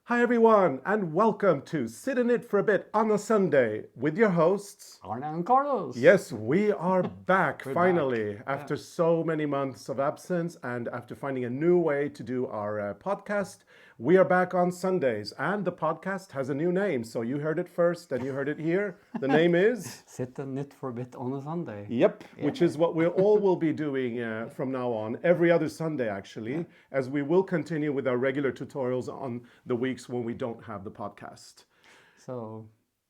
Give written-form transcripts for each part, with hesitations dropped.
Hi everyone, and welcome to Sit in It for a Bit on a Sunday with your hosts. Arne and Carlos. Yes, we are back We're finally back. after so many months of absence and after finding a new way to do our podcast. We are back on Sundays, and the podcast has a new name. So you heard it first and you heard it here. The name is Sit and knit for a bit on a Sunday. Yep, which is what we all will be doing from now on, every other Sunday actually, as we will continue with our regular tutorials on the weeks when we don't have the podcast.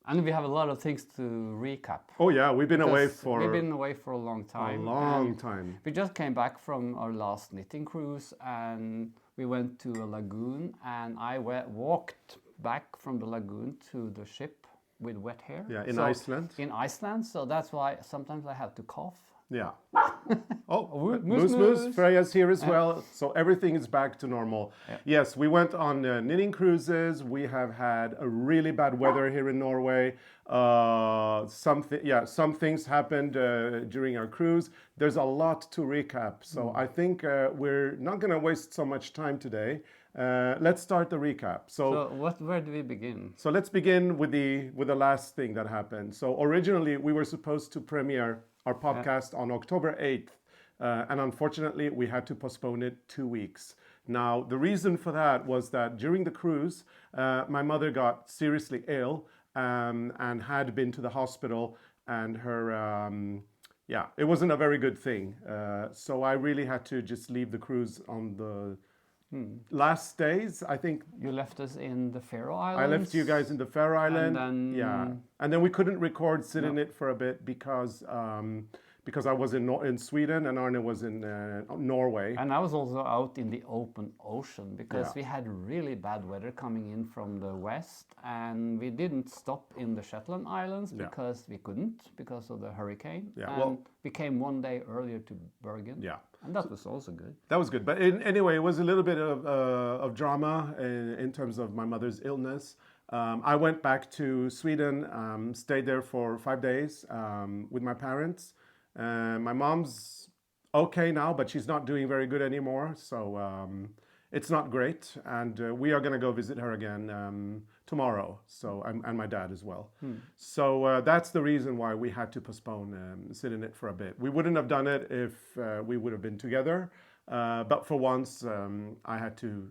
And we have a lot of things to recap. Oh yeah, we've been away We've for been away for a long time. a long time. We just came back from our last knitting cruise, and we went to a lagoon, and I walked back from the lagoon to the ship with wet hair. Yeah, in Iceland. In Iceland, so that's why sometimes I have to cough. Yeah. Oh, Moose. Moose. Freya's here as well. So everything is back to normal. Yeah. Yes, we went on knitting cruises. We have had a really bad weather here in Norway. Some things happened during our cruise. There's a lot to recap. So I think we're not going to waste so much time today. Let's start the recap. Where do we begin? So let's begin with the last thing that happened. So originally we were supposed to premiere our podcast on October 8th, and unfortunately we had to postpone it 2 weeks. Now the reason for that was that during the cruise, my mother got seriously ill and had been to the hospital, and her it wasn't a very good thing. So I really had to just leave the cruise on the last days. I think You left us in the Faroe Islands. I left you guys in the Faroe Island. then- And then we couldn't record Sit in It for a bit because I was in Sweden and Arne was in Norway. And I was also out in the open ocean because Yeah. we had really bad weather coming in from the west, and we didn't stop in the Shetland Islands because we couldn't because of the hurricane. Yeah, and well- we came one day earlier to Bergen. Yeah. And that was also good. That was good. But anyway, it was a little bit of drama in terms of my mother's illness. I went back to Sweden, stayed there for 5 days with my parents. My mom's okay now, but she's not doing very good anymore. So it's not great. And we are going to go visit her again tomorrow. So and my dad as well. So that's the reason why we had to postpone Sit in It for a bit. We wouldn't have done it if we would have been together. But for once, I had to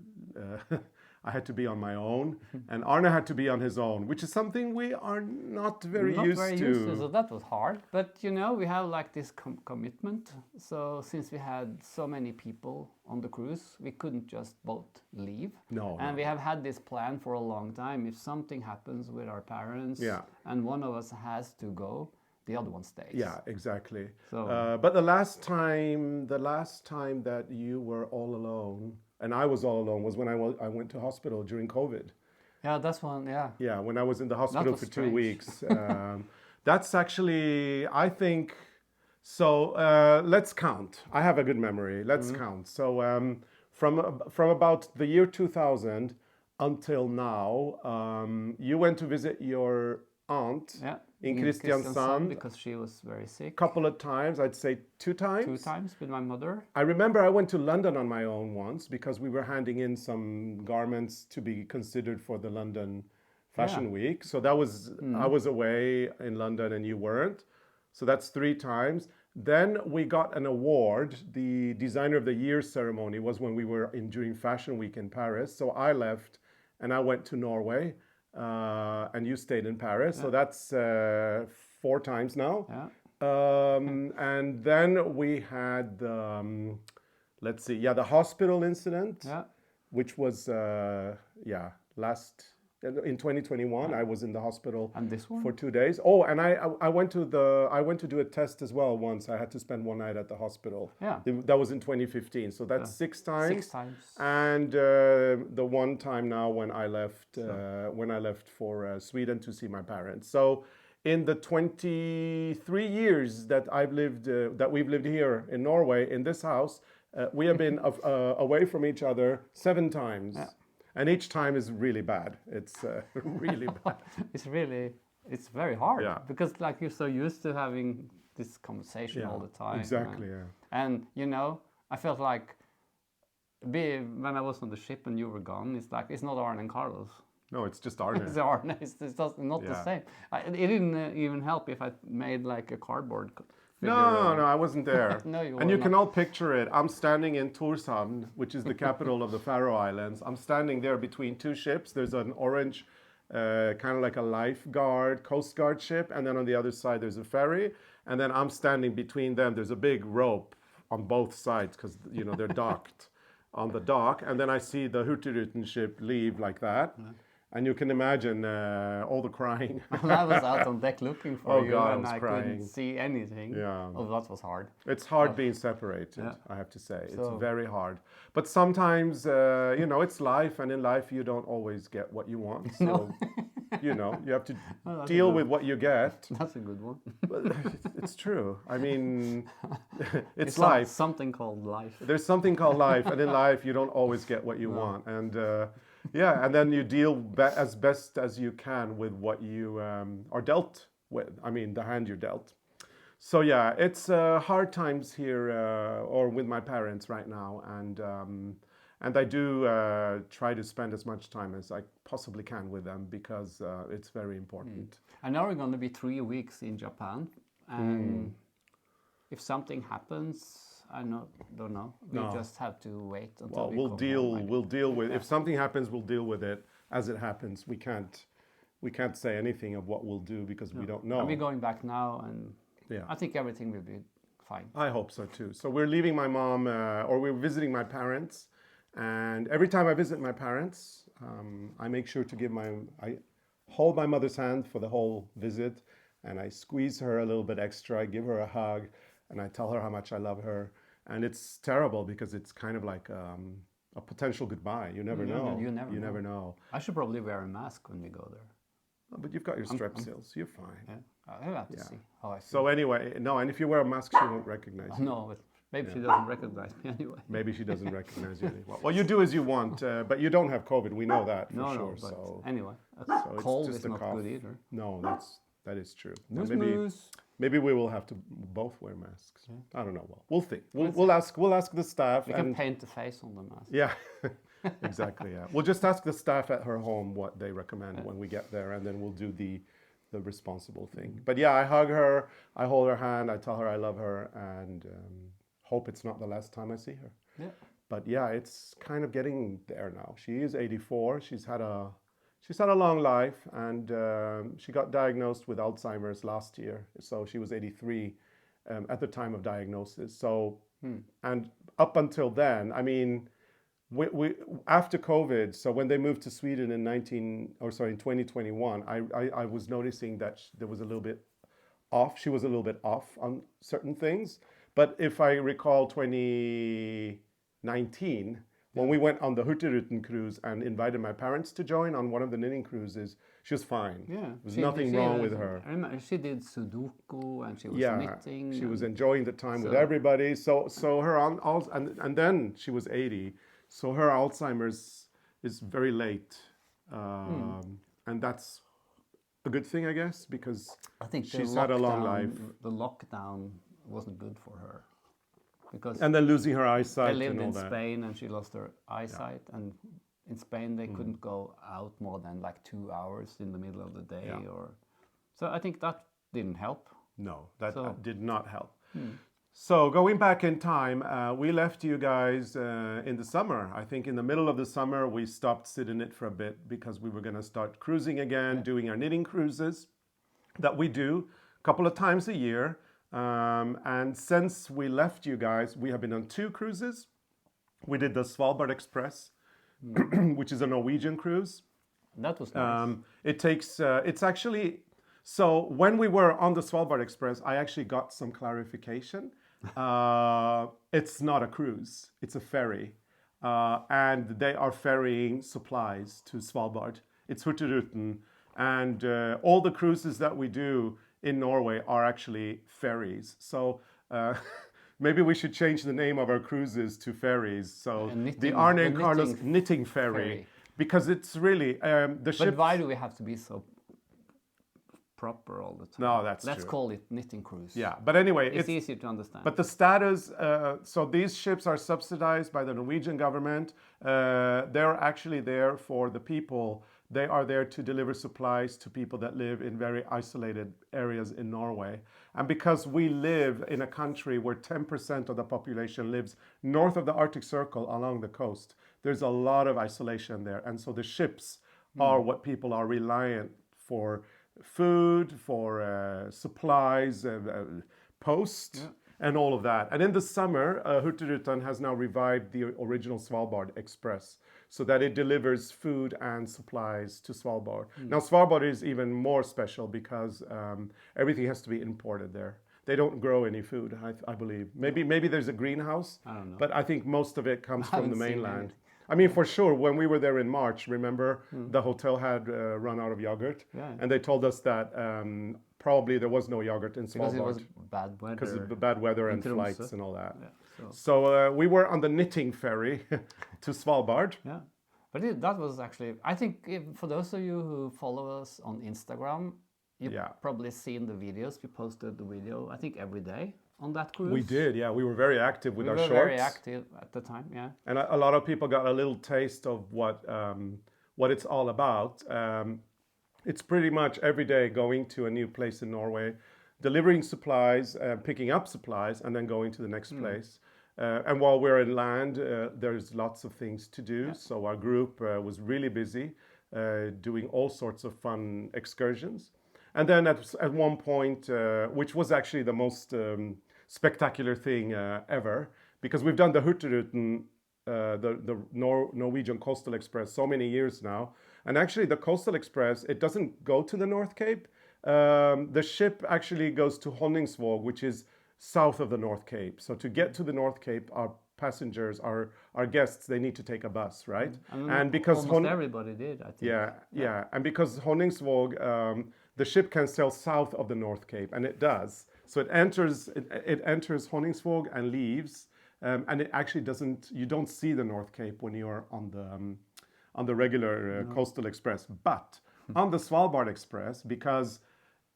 I had to be on my own, and Arne had to be on his own, which is something we are not very used to. So that was hard. But we have like this commitment. So since we had so many people on the cruise, we couldn't just both leave. And we have had this plan for a long time. If something happens with our parents, and one of us has to go, the other one stays. Yeah, exactly. So, but the last time that you were all alone and I was all alone was when I went to hospital during COVID. Yeah, that's one. Yeah. Yeah, when I was in the hospital for strange. 2 weeks. That's actually, I think. So let's count. I have a good memory. Let's count. So from about the year 2000 until now, you went to visit your aunt in Kristiansand because she was very sick. couple of times. I'd say 2 times. 2 times with my mother. I remember I went to London on my own once because we were handing in some garments to be considered for the London Fashion Week. So that was I was away in London and you weren't. So that's 3 times. Then we got an award. The Designer of the Year ceremony was when we were during Fashion Week in Paris. So I left and I went to Norway. And you stayed in Paris, so that's 4 times now. And then we had the hospital incident, which was in 2021. I was in the hospital And this one? for 2 days. Oh, and I went to do a test as well once. I had to spend 1 night at the hospital. Yeah. That was in 2015. So that's 6 times. 6 times. And the 1 time now when I left for Sweden to see my parents. So in the 23 years that we've lived here in Norway in this house, we have been away from each other 7 times. Yeah. And each time is really bad. It's really bad. It's very hard. Yeah. Because like you're so used to having this conversation all the time. Exactly, yeah. And I felt like when I was on the ship and you were gone, it's like, it's not Arne and Carlos. No, it's just ARNE. It's Arne. It's just not the Yeah. same. It didn't even help if I made like a cardboard figure. No, I wasn't there. No, you And were you can not. all picture it. I'm standing in Tórshavn, which is the capital of the Faroe Islands. I'm standing there between two ships. There's an orange, kind of like a lifeguard, Coast Guard ship, and then on the other side there's a ferry. And then I'm standing between them. There's a big rope on both sides because they're docked on the dock. And then I see the Hurtigruten ship leave like that. And you can imagine all the crying. And I was out on deck looking for you, God, I and was I crying. couldn't see anything. Yeah. Oh, that was hard. It's hard being separated, Yeah. I have to say. It's So- very hard. But sometimes, it's life, and in life you don't always get what you want. So, you have to that's deal a good with what you get. That's a good one. But it's true. I mean, it's some- life. Something called life. There's something called life, and in life you don't always get what you want. And and then you deal as best as you can with what you are dealt with. I mean, the hand you're dealt. So yeah, it's hard times here, or with my parents right now, and I do try to spend as much time as I possibly can with them because it's very important. And now we're going to be 3 weeks in Japan, and if something happens, I don't know. We just have to wait until Well, we we'll come deal. home, I guess. We'll deal with. If something happens, we'll deal with it as it happens. We can't say anything of what we'll do because we don't know. And we're going back now, and Yeah. I think everything will be fine. I hope so too. So we're leaving my mom, or we're visiting my parents, and every time I visit my parents, I make sure to I hold my mother's hand for the whole visit, and I squeeze her a little bit extra. I give her a hug, and I tell her how much I love her. And it's terrible because it's kind of like a potential goodbye. You never know. You never know. know. I should probably wear a mask when we go there. But you've got your strepsils. You're fine. Yeah, I'll have to see how I feel. So anyway, no. And if you wear a mask, she won't recognize you. No, but maybe she doesn't recognize me anyway. Maybe she doesn't recognize you anymore. Well, you do as you want, but you don't have COVID. We know that for No, sure. but So anyway, a it's cold just is a not cough. good either. no, that is true. Now Moose, maybe moose. maybe we will have to both wear masks. I don't know. Well, we'll think. We'll ask the staff. We can paint the face on the mask. Yeah, exactly. Yeah, we'll just ask the staff at her home what they recommend when we get there, and then we'll do the responsible thing. But yeah, I hug her, I hold her hand, I tell her I love her, and hope it's not the last time I see her. Yeah. But yeah, it's kind of getting there now. She is 84. She's had a long life, and she got diagnosed with Alzheimer's last year. So she was 83 at the time of diagnosis. So and up until then, I mean, we after COVID. So when they moved to Sweden in 2021, I was noticing that there was a little bit off. She was a little bit off on certain things. But if I recall 2019, when we went on the Hurtigruten cruise and invited my parents to join on one of the knitting cruises, she was fine. Yeah. There was nothing wrong with her. I remember she did Sudoku and she was Yeah, knitting. she was and- enjoying the time with everybody. So her and then she was 80. So her Alzheimer's is very late, and that's a good thing, I guess, because I think the she's had a long life. The lockdown wasn't good for her because And then losing her they eyesight lived and all in that. Spain and she lost her eyesight, and in Spain they couldn't go out more than like 2 hours in the middle of the day, or so I think that didn't help. No, that So- did not help. So going back in time, we left you guys in the summer. I think in the middle of the summer, we stopped Sit and Knit for a bit because we were going to start cruising again, doing our knitting cruises that we do a couple of times a year. And since we left you guys, we have been on 2 cruises. We did the Svalbard Express, which is a Norwegian cruise. That was nice. It takes, it's actually, so when we were on the Svalbard Express, I actually got some clarification. It's not a cruise, it's a ferry. And they are ferrying supplies to Svalbard. It's Hurtigruten. And all the cruises that we do in Norway are actually ferries. So maybe we should change the name of our cruises to ferries. So the ARNE and Carlos knitting ferry. Because it's really, the ship. But why do we have to be so proper all the time. No, that's Let's true. call it knitting cruise. Yeah, but anyway, it's easier to understand. But the status, so these ships are subsidized by the Norwegian government. They're actually there for the people. They are there to deliver supplies to people that live in very isolated areas in Norway. And because we live in a country where 10% of the population lives north of the Arctic Circle along the coast, there's a lot of isolation there. And so the ships are what people are reliant for food, for supplies, post, and all of that. And in the summer, Hurtigruten has now revived the original Svalbard Express so that it delivers food and supplies to Svalbard. Now, Svalbard is even more special because everything has to be imported there. They don't grow any food, I believe. Maybe there's a greenhouse, I don't know. but I think most of it comes from the mainland. Anything. I mean, for sure, when we were there in March, remember, the hotel had run out of yogurt. Yeah. And they told us that probably there was no yogurt in Svalbard. Because it was bad weather. Because of the bad weather and Tromsø. flights and all that. Yeah, so we were on the knitting ferry to Svalbard. Yeah. But that was actually, I think for those of you who follow us on Instagram, you've probably seen the videos. We posted the video, I think, every day on that cruise. We did, yeah. We were very active with our shorts. We were very active at the time, yeah. And a lot of people got a little taste of what it's all about. It's pretty much every day going to a new place in Norway, delivering supplies, picking up supplies, and then going to the next place. And while we're in land, there's lots of things to do. Yeah. So our group was really busy doing all sorts of fun excursions. And then at one point, which was actually the most spectacular thing ever, because we've done the Hurtigruten, the Norwegian Coastal Express, so many years now. And actually the Coastal Express, it doesn't go to the North Cape. The ship actually goes to Honningsvåg, which is south of the North Cape. So to get to the North Cape, our passengers, our guests, they need to take a bus, right? And because almost everybody did, I think. Yeah. And because Honningsvåg, the ship can sail south of the North Cape, and it does. So it enters Honningsvåg and leaves, and it actually doesn't. You don't see the North Cape when you are on the regular Coastal Express, but on the Svalbard Express, because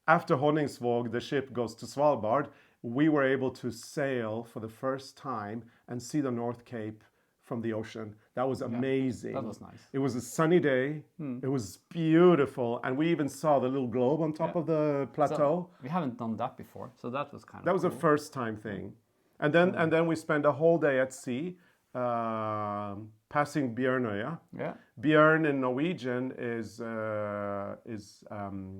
after Honningsvåg the ship goes to Svalbard, we were able to sail for the first time and see the North Cape from the ocean. That was amazing. That was nice. It was a sunny day. It was beautiful. And we even saw the little globe on top of the plateau. So we haven't done that before. So that was kind of That was cool. a first time thing. And then we spent a whole day at sea, passing Bjørnøya. Yeah. Bjørn in Norwegian is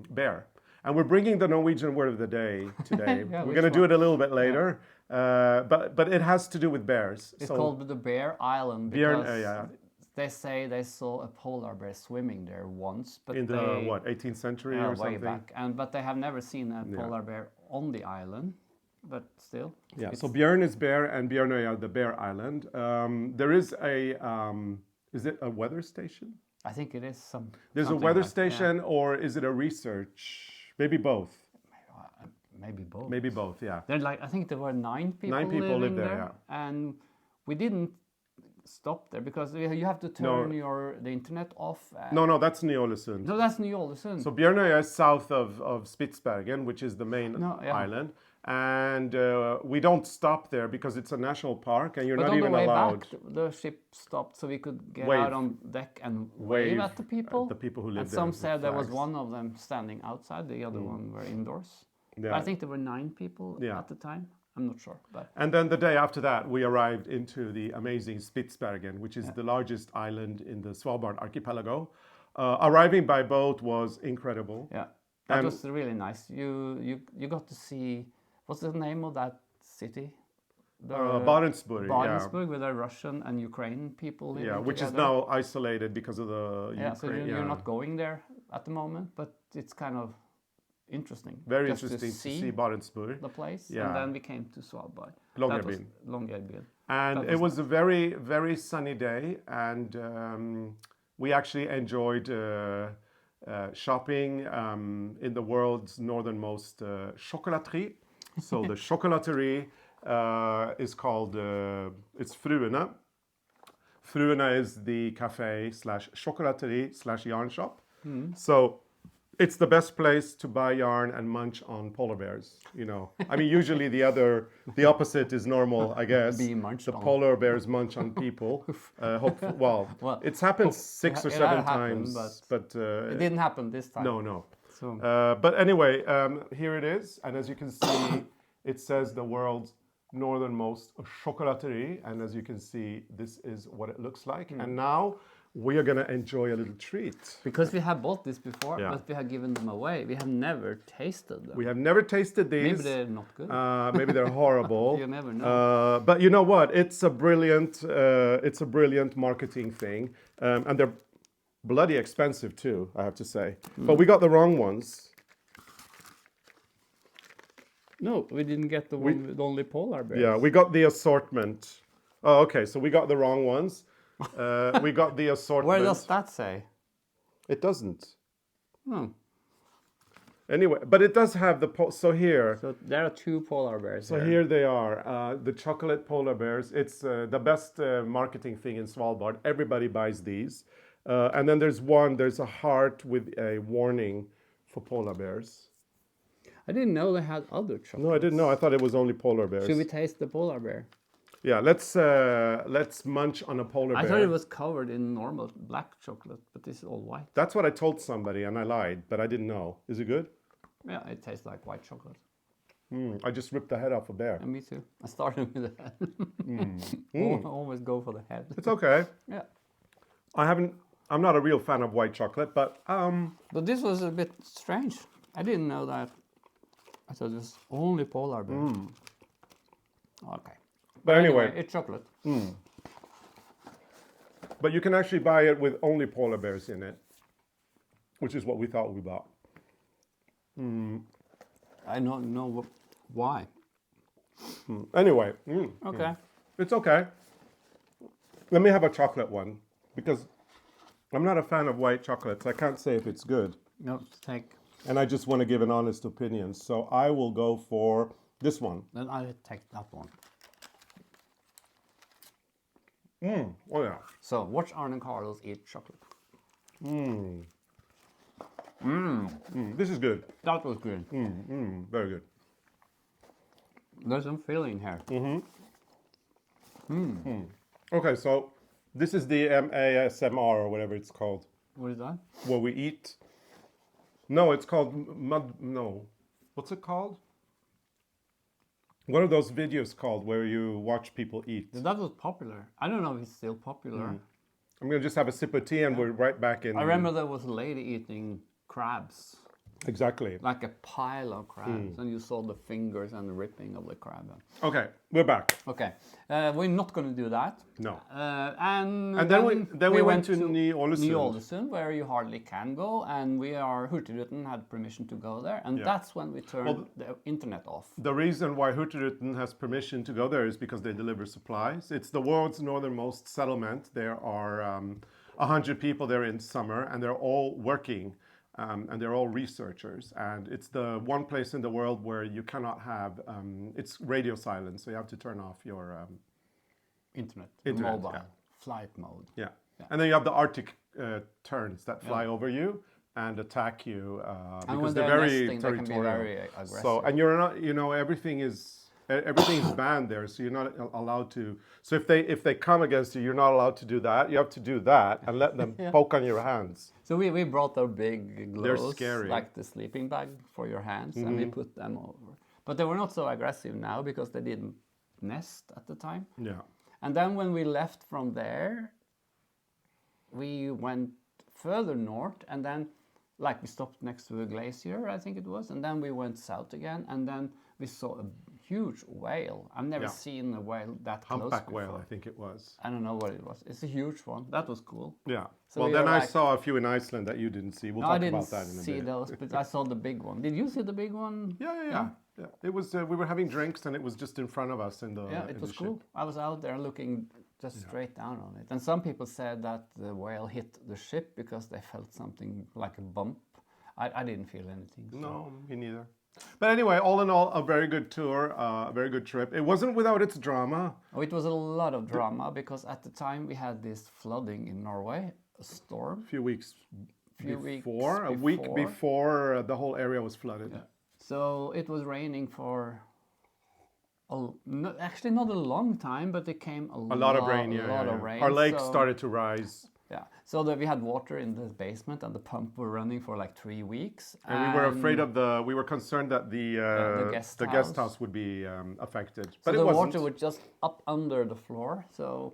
bear. And we're bringing the Norwegian word of the day today. We're going to do it a little bit later, but it has to do with bears. It's called the Bear Island because they say they saw a polar bear swimming there once, but in the 18th century or something. Way back, but they have never seen a polar bear on the island. But still, so Bjørn is bear and Bjørnøya the Bear Island. There is is it a weather station? I think it is There's a weather station, or is it a research? Maybe both. Maybe both. Maybe both, yeah. I think there were 9 people. 9 people live there, and we didn't stop there because you have to turn the internet off. No, that's Ny-Ålesund. No, that's Ny-Ålesund. So Bjørnøya is south of Spitsbergen, which is the main island. And we don't stop there because it's a national park and you're not even allowed. Back, the ship stopped so we could get out on deck and wave at the people. The people who live there. And some said there was one of them standing outside, the other one were indoors. Yeah. I think there were 9 people at the time. I'm not sure. And then the day after that, we arrived into the amazing Spitsbergen, which is the largest island in the Svalbard archipelago. Arriving by boat was incredible. Yeah, that was really nice. You got to see. What's the name of that city? Barentsburg. Barentsburg, with the Russian and Ukrainian people living which together. is now isolated because of the Ukraine. So you're not going there at the moment, but it's kind of interesting. Very interesting to see Barentsburg. The place. Yeah. And then we came to Svalbard. Longyearbyen. And it was a very, very sunny day, and we actually enjoyed shopping in the world's northernmost chocolaterie. So the chocolaterie is called, it's Fruene. Fruene is the cafe / chocolaterie / yarn shop. So It's the best place to buy yarn and munch on polar bears. You know, I mean, usually the opposite is normal, I guess. Being munched The on. polar bears munch on people. Well, it's happened 6 or 7 happened, times, but it didn't happen this time. no. So But anyway, here it is, and as you can see, it says the world's northernmost chocolaterie, and as you can see, this is what it looks like. And now we are gonna enjoy a little treat. because we have bought this before, Yeah. but we have given them away. We have never tasted them. We have never tasted these. Maybe they're not good. Maybe they're horrible. You never know. But you know what? It's a brilliant marketing thing, and they're bloody expensive too, I have to say. But we got the wrong ones. No, we didn't get the one with only polar bears. Yeah, we got the assortment. Oh, okay. So we got the wrong ones. We got the assortment. Where does that say? It doesn't. Hmm. Anyway, but it does have the so here. So there are 2 polar bears. So here they are, the chocolate polar bears. It's the best marketing thing in Svalbard. Everybody buys these. And then there's a heart with a warning for polar bears. I didn't know they had other chocolates. No, I didn't know. I thought it was only polar bears. Should we taste the polar bear? Yeah, let's munch on a polar bear. I thought it was covered in normal black chocolate, but this is all white. That's what I told somebody, and I lied, but I didn't know. Is it good? Yeah, it tastes like white chocolate. I just ripped the head off a bear. And me too. I started with the head. I always go for the head. It's okay. Yeah. I'm not a real fan of white chocolate, but But this was a bit strange. I didn't know that. I thought it was only polar bear. Okay. But anyway, It's chocolate. but you can actually buy it with only polar bears in it, which is what we thought we bought. I don't know why. Anyway, Okay. it's okay. Let me have a chocolate one, because I'm not a fan of white chocolates. I can't say if it's good, No, take. and I just want to give an honest opinion. So I will go for this one. Then I take that one. Oh yeah. So watch Arne and Carlos eat chocolate. This is good. That was good. Very good. There's some filling here. Okay, so this is the ASMR or whatever it's called, What is that? where we eat. No, it's called mud. No, what's it called? What are those videos called where you watch people eat? That was popular. I don't know if it's still popular. I'm gonna just have a sip of tea and we're right back in. I remember there was a lady eating crabs, Exactly. like a pile of crabs, and you saw the fingers and the ripping of the crab. Okay, we're back. Okay, we're not going to do that. No. And then we went to Ny-Ålesund. Ny-Ålesund, where you hardly can go, and Hurtigruten had permission to go there, and that's when we turned the internet off. The reason why Hurtigruten has permission to go there is because they deliver supplies. It's the world's northernmost settlement. There are 100 people there in summer, and they're all working. And they're all researchers, and it's the one place in the world where you cannot have it's radio silence, so you have to turn off your Internet, Internet, mobile, flight mode. yeah. And then you have the Arctic terns that fly over you and attack you And because when they're very nesting, they can be territorial. very aggressive. So, and you're not, everything is banned there, so you're not allowed to. So if they come against you, you're not allowed to do that. You have to do that and let them poke on your hands. So we brought our big gloves, They're scary. like the sleeping bag for your hands, and we put them over. But they were not so aggressive now because they didn't nest at the time. Yeah. And then when we left from there, we went further north, and then like we stopped next to a glacier, I think it was, and then we went south again, and then we saw a huge whale. I've never seen a whale that close Humpback before. whale, I think it was. I don't know what it was. It's a huge one. That was cool. Yeah. So well, we then were I like- saw a few in Iceland that you didn't see. We'll No, talk I didn't about that in a see minute. those, but I saw the big one. Did you see the big one? Yeah. It was. We were having drinks, and it was just in front of us in the. Yeah, in it was the cool. ship. I was out there looking just straight down on it. And some people said that the whale hit the ship because they felt something like a bump. I didn't feel anything. So. No, me neither. But anyway, all in all, a very good tour, a very good trip. It wasn't without its drama. Oh, it was a lot of drama because at the time we had this flooding in Norway, a storm. A few weeks a week before the whole area was flooded. Yeah. So it was raining for actually not a long time, but it came a lot of rain. Our lake started to rise. Yeah, so we had water in the basement, and the pump were running for like 3 weeks. And we were afraid of we were concerned that the guest house would be affected. So but the water was just up under the floor. So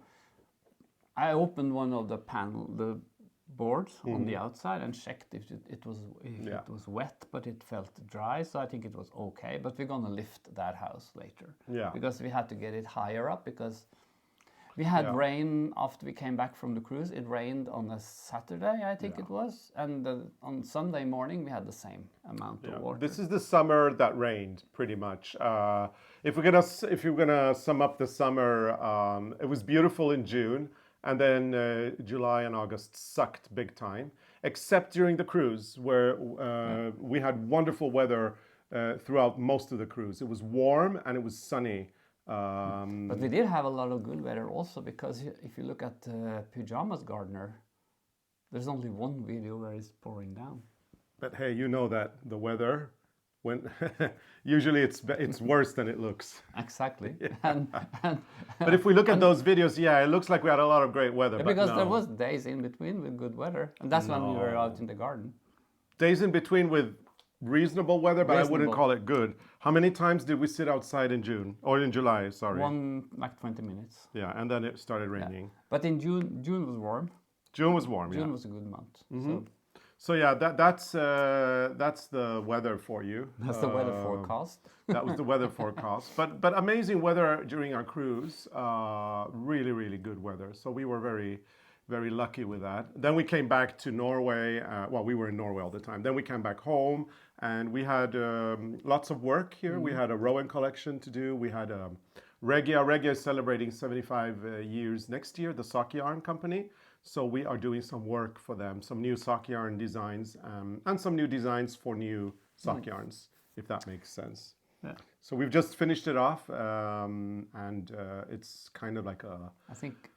I opened one of the boards on the outside and checked if it was wet, but it felt dry. So I think it was okay. But we're gonna lift that house later. Yeah. Because we had to get it higher up because we had rain after we came back from the cruise. It rained on a Saturday, I think it was, and on Sunday morning we had the same amount of water. This is the summer that rained, pretty much. If you're gonna sum up the summer, it was beautiful in June, and then July and August sucked big time. Except during the cruise, where we had wonderful weather throughout most of the cruise. It was warm and it was sunny. But we did have a lot of good weather also, because if you look at Pyjamas Gardener, there's only one video where it's pouring down. But hey, you know that the weather, when usually it's worse than it looks. Exactly. But if we look at those videos, it looks like we had a lot of great weather. Yeah, because there was days in between with good weather, and that's when we were out in the garden. Days in between with reasonable weather, but I wouldn't call it good. How many times did we sit outside in June or in July? Sorry, like 20 minutes. Yeah, and then it started raining. Yeah. But in June was warm. June was warm. June was a good month. So yeah, that's the weather for you. That's the weather forecast. That was the weather forecast. But amazing weather during our cruise. Really, really good weather. So we were very, very lucky with that. Then we came back to Norway. We were in Norway all the time. Then we came back home, and we had lots of work here. We had a Rowan collection to do. We had Regia. Regia is celebrating 75 years next year, the sock yarn company. So we are doing some work for them, some new sock yarn designs, and some new designs for new sock yarns, if that makes sense. Yeah. So we've just finished it off, and it's kind of like I think.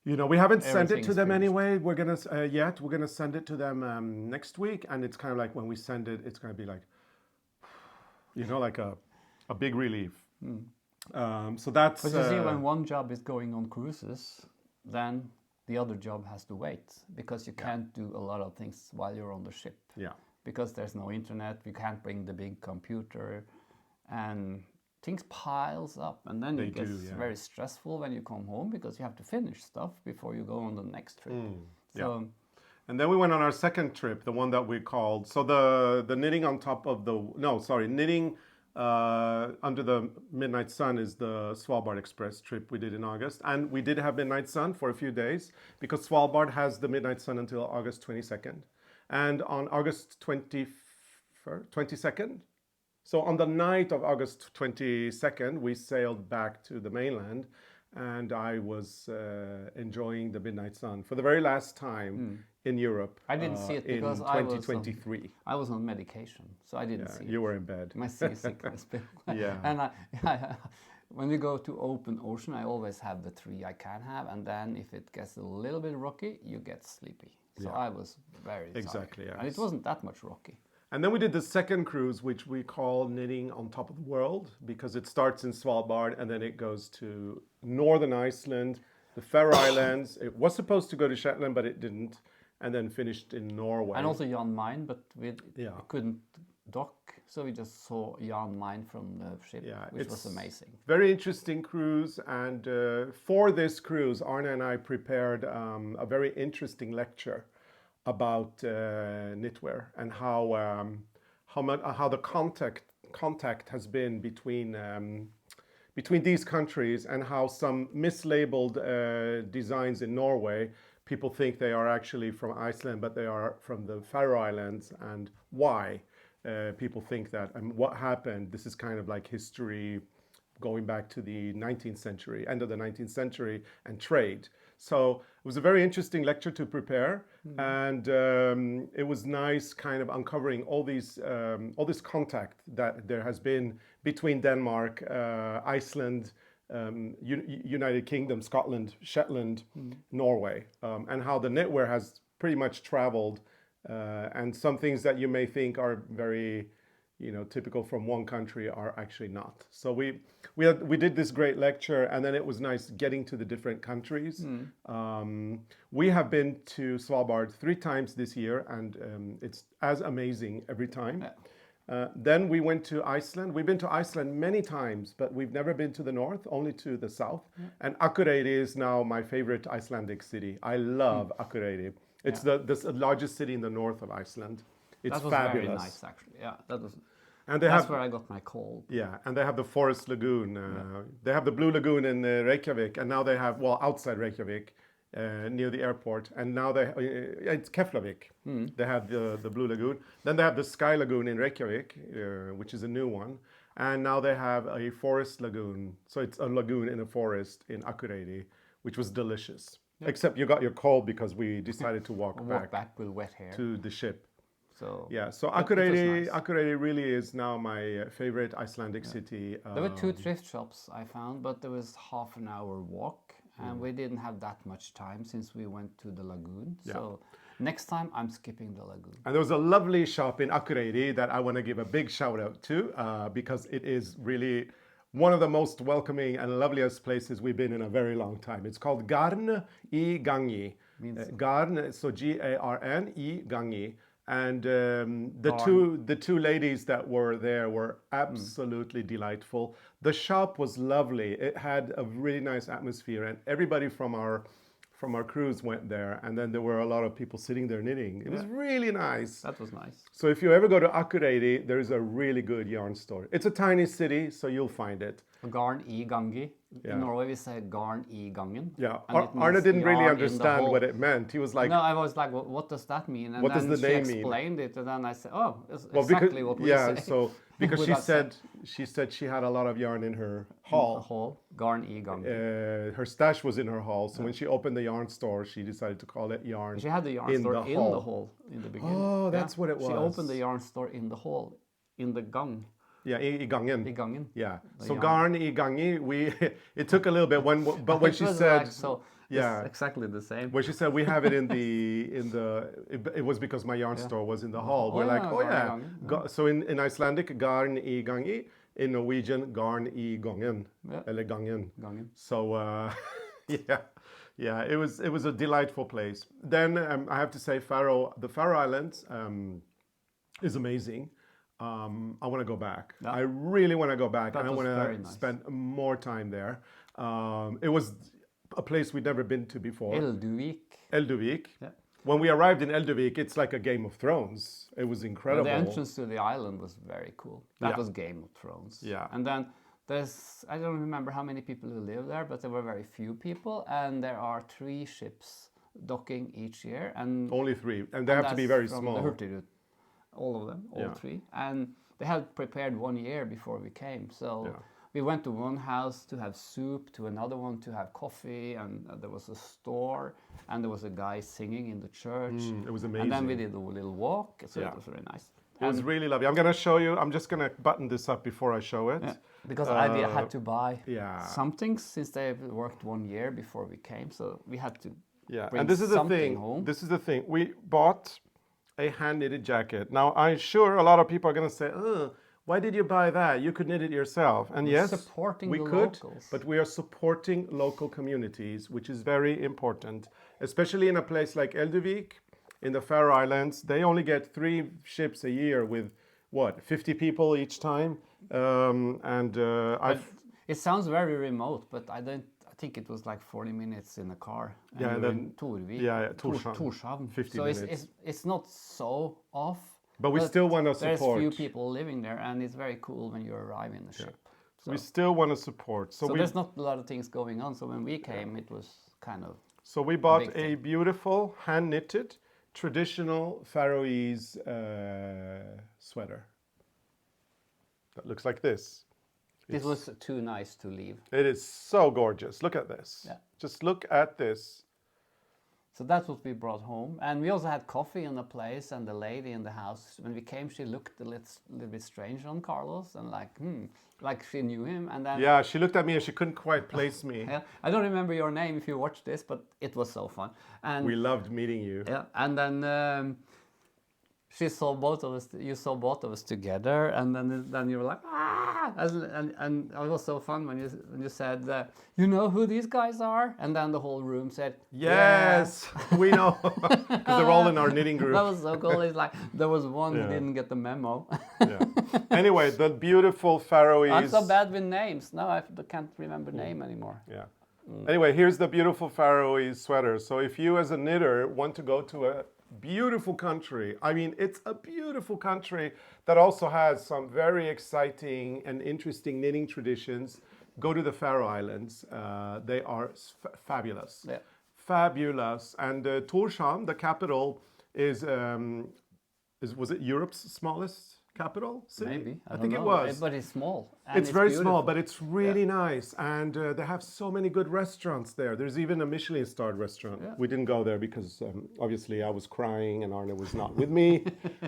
We haven't sent it to them anyway. We're gonna We're gonna send it to them next week, and it's kind of like when we send it, it's gonna be like, like a big relief. So that's. But you see, when one job is going on cruises, then the other job has to wait, because you can't do a lot of things while you're on the ship. Yeah. Because there's no internet, we can't bring the big computer, and things piles up, and then it gets very stressful when you come home, because you have to finish stuff before you go on the next trip. And then we went on our second trip, the one that we called, so the knitting on top of knitting under the midnight sun is the Svalbard Express trip we did in August. And we did have midnight sun for a few days, because Svalbard has the midnight sun until August 22nd. And on August 22nd, so on the night of August 22nd, we sailed back to the mainland, and I was enjoying the midnight sun for the very last time in Europe. I didn't see it because in 2023. I was on medication, so I didn't see it. You were in bed. My seasickness. And when we go to open ocean, I always have the 3 I can have, and then if it gets a little bit rocky, you get sleepy. So I was very exactly, tired. And it wasn't that much rocky. And then we did the second cruise, which we call Knitting on Top of the World, because it starts in Svalbard and then it goes to northern Iceland, the Faroe Islands. It was supposed to go to Shetland, but it didn't, and then finished in Norway. And also Jan Mayen, but we couldn't dock, so we just saw Jan Mayen from the ship, which was amazing. Very interesting cruise, and for this cruise, Arne and I prepared a very interesting lecture about knitwear and how the contact has been between these countries, and how some mislabeled designs in Norway, people think they are actually from Iceland, but they are from the Faroe Islands, and why people think that, and what happened. This is kind of like history going back to the 19th century, end of the 19th century, and trade. So it was a very interesting lecture to prepare, and it was nice kind of uncovering all this contact that there has been between Denmark, Iceland, United Kingdom, Scotland, Shetland, Norway, and how the knitwear has pretty much traveled And some things that you may think are very, typical from one country are actually not. So we did this great lecture, and then it was nice getting to the different countries. We have been to Svalbard 3 times this year, and it's as amazing every time. Then we went to Iceland. We've been to Iceland many times, but we've never been to the north, only to the south. And Akureyri is now my favorite Icelandic city. I love Akureyri. It's the largest city in the north of Iceland. It's that was fabulous. Very nice, actually. Yeah, that was. And that's where I got my cold. Yeah, and they have the Forest Lagoon. They have the Blue Lagoon in Reykjavik, and now they have, outside Reykjavik, near the airport, and now it's Keflavik. They have the Blue Lagoon. Then they have the Sky Lagoon in Reykjavik, which is a new one, and now they have a Forest Lagoon. So it's a lagoon in a forest in Akureyri, which was delicious. Except you got your cold because we decided to walk back with wet hair to the ship. So Akureyri really is now my favorite Icelandic city. There were 2 thrift shops I found, but there was half an hour walk, and we didn't have that much time since we went to the lagoon. So next time I'm skipping the lagoon. And there was a lovely shop in Akureyri that I want to give a big shout out to because it is really one of the most welcoming and loveliest places we've been in a very long time. It's called ARNE i Gangi. Garn, so Garn i Gangi. And the two ladies that were there were absolutely delightful. The shop was lovely. It had a really nice atmosphere, and everybody from our cruise went there. And then there were a lot of people sitting there knitting. It was really nice. That was nice. So if you ever go to Akureyri, there is a really good yarn store. It's a tiny city, so you'll find it. Garn i Gangi. In Norway we say Garn i Gangen. Yeah, Arne didn't really understand what it meant. He was like... No, I was like, what does that mean? And what then does the name she explained it, and then I said, it's well, exactly what we say. Yeah, so because she said she had a lot of yarn in her hall. Garn i Gangi. Her stash was in her hall, so when she opened the yarn store, she decided to call it yarn. She had the yarn store in the hall in the beginning. Oh, that's what it was. She opened the yarn store in the hall, in the gang. Yeah, i Gangen. I Gangen. Yeah. So Garn i Gangi, it took a little bit but when she said it's exactly the same. When she said we have it it was because my yarn store was in the hall. We're like, so in Icelandic Garn i Gangi, in Norwegian Garn i Gangen. Eller Gangen. So it was a delightful place. Then I have to say the Faroe Islands is amazing. I want to go back. I really want to go back, and I want to spend more time there. It was a place we'd never been to before. Elduvik. Yeah. When we arrived in Elduvik, it's like a Game of Thrones. It was incredible. The entrance to the island was very cool. That was Game of Thrones. Yeah. And then I don't remember how many people who live there, but there were very few people, and there are 3 ships docking each year. And only 3, and they have to be very small. All of them, 3. And they had prepared 1 year before we came. So we went to one house to have soup, to another one to have coffee, and there was a store, and there was a guy singing in the church. It was amazing. And then we did a little walk, so it was very nice. It was really lovely. I'm going to show you. I'm just going to button this up before I show it. Yeah, because I had to buy something since they worked 1 year before we came. So we had to bring and this is the thing. Home. This is the thing. We bought a hand-knitted jacket. Now, I'm sure a lot of people are going to say, why did you buy that? You could knit it yourself. And yes, we could, locals. But we are supporting local communities, which is very important, especially in a place like Elduvik, in the Faroe Islands. They only get 3 ships a year with, 50 people each time? It sounds very remote, but I think it was like 40 minutes in a car. And then Torvik. Torshavn. 50 so minutes. It's not so off. But we still want to support. There's few people living there, and it's very cool when you arrive in the ship. So we still want to support. So there's not a lot of things going on. So when we came, it was kind of... So we bought a beautiful hand-knitted, traditional Faroese sweater. That looks like this. This was too nice to leave. It is so gorgeous. Look at this. Yeah. Just look at this. So that's what we brought home. And we also had coffee in the place, and the lady in the house, when we came, she looked a little bit strange on Carlos, and like she knew him. And then yeah, she looked at me and she couldn't quite place me. Yeah, I don't remember your name if you watched this, but it was so fun. And we loved meeting you. Yeah, and then she saw both of us. You saw both of us together, and then you were like, ah! And it was so fun when you said, you know who these guys are, and then the whole room said, yes, we know, because they're all in our knitting group. That was so cool. It's like there was one who didn't get the memo. Yeah. Anyway, the beautiful Faroese. I'm so bad with names. No, I can't remember name anymore. Yeah. Anyway, here's the beautiful Faroese sweater. So if you as a knitter want to go to a beautiful country, I mean, it's a beautiful country that also has some very exciting and interesting knitting traditions, go to the Faroe Islands. They are fabulous. Yeah. Fabulous. And Tórshavn, the capital, was it Europe's smallest capital city? Maybe. I think it was. But it's small. It's very small, but it's really nice. And they have so many good restaurants there. There's even a Michelin-starred restaurant. Yeah. We didn't go there because obviously I was crying and Arne was not with me.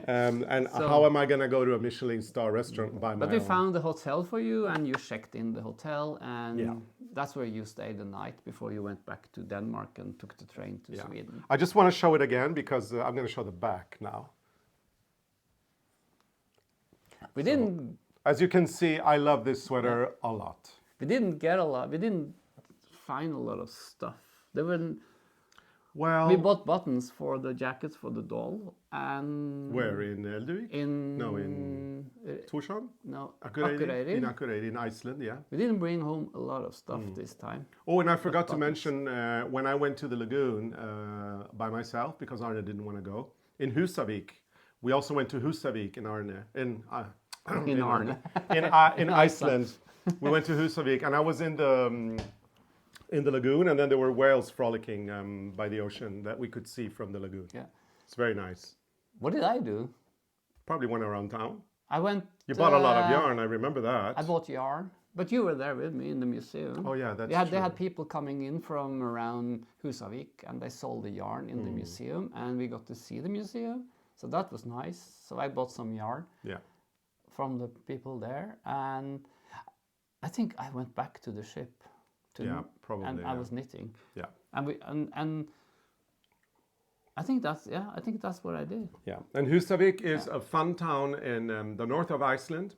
And so, how am I going to go to a Michelin-star restaurant by my own? But we found the hotel for you, and you checked in the hotel, and that's where you stayed the night before you went back to Denmark and took the train to Sweden. I just want to show it again because I'm going to show the back now. We didn't. As you can see, I love this sweater a lot. We didn't get a lot. We didn't find a lot of stuff. There were. Well, we bought buttons for the jackets for the doll, and where in Elduvik? In Tórshavn? No, Akureyri. In Akureyri, in Iceland. Yeah. We didn't bring home a lot of stuff this time. Oh, and I forgot to mention when I went to the lagoon by myself because Arne didn't want to go in Husavik. We also went to Husavik in Arne in Arne in Iceland. We went to Husavik, and I was in the lagoon, and then there were whales frolicking by the ocean that we could see from the lagoon. Yeah, it's very nice. What did I do? Probably went around town. I went. You bought a lot of yarn. I remember that. I bought yarn, but you were there with me in the museum. Oh yeah, that's true. They had people coming in from around Husavik, and they sold the yarn in the museum, and we got to see the museum. So that was nice. So I bought some yarn from the people there, and I think I went back to the ship. Probably. And I was knitting. Yeah. And I think that's what I did. Yeah. And Husavik is a fun town in the north of Iceland,